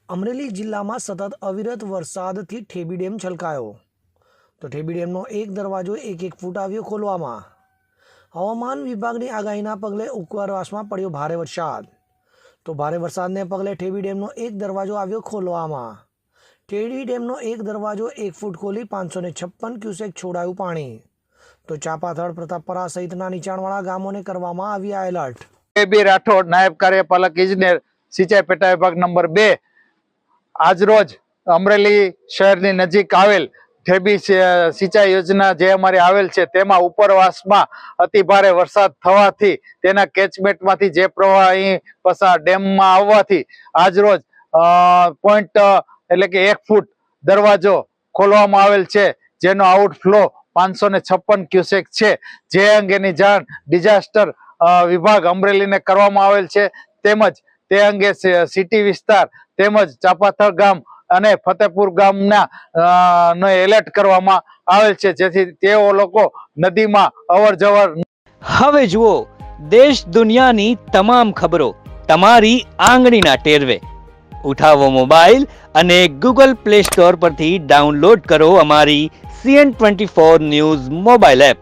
અમરેલી જિલ્લામાં સતત અવિરત વરસાદથી ઠેબી ડેમ છલકાયો તો ઠેબી ડેમનો એક દરવાજો 1 ફૂટ આવ્યો ખોલવામાં। હવામાન વિભાગની આગાહીના પગલે ઉપરવાસમાં પડ્યો ભારે વરસાદ તો ભારે વરસાદને પગલે ઠેબી ડેમનો એક દરવાજો આવ્યો ખોલવામાં। ઠેબી ડેમનો એક દરવાજો 1 ફૂટ ખોલી 556 ક્યુસેક છોડાયું પાણી તો ચાપાથળ, પ્રતાપપરા સહિતના નીચાણવાળા ગામોને કરવામાં આવ્યા એલર્ટ। બી રાઠોડ, નાયબ કાર્યપાલક ઇજનેર, સિંચાઈ પેટા વિભાગ નંબર 2, આજરોજ અમરેલી શહેરની નજીક આવેલ ઠેબી સિંચાઈ યોજના જે અમારી આવેલ છે તેમાં ઉપરવાસમાં અતિ ભારે વરસાદ થવાથી તેના કેચમેન્ટમાંથી જે પ્રવાહ અહીં પસાર ડેમમાં આવવાથી આજરોજ પોઈન્ટ એટલે કે 1 ફૂટ દરવાજો ખોલવામાં આવેલ છે, જેનો આઉટફ્લો 556 ક્યુસેક છે। જે અંગેની જાણ ડિઝાસ્ટર વિભાગ અમરેલીને કરવામાં આવેલ છે, તેમજ તે અંગે સિટી વિસ્તાર તેમજ ચાપાથળ ગામ અને ફતેપુર ગામના એલર્ટ કરવામાં આવેલ છે, જેથી તેઓ લોકો નદીમાં અવર જવર। હવે જુઓ દેશ દુનિયાની તમામ ખબરો તમારી આંગળીના ટેરવે। ઉઠાવો મોબાઈલ અને ગૂગલ પ્લે સ્ટોર પરથી ડાઉનલોડ કરો અમારી CN24 ન્યૂઝ મોબાઈલ એપ।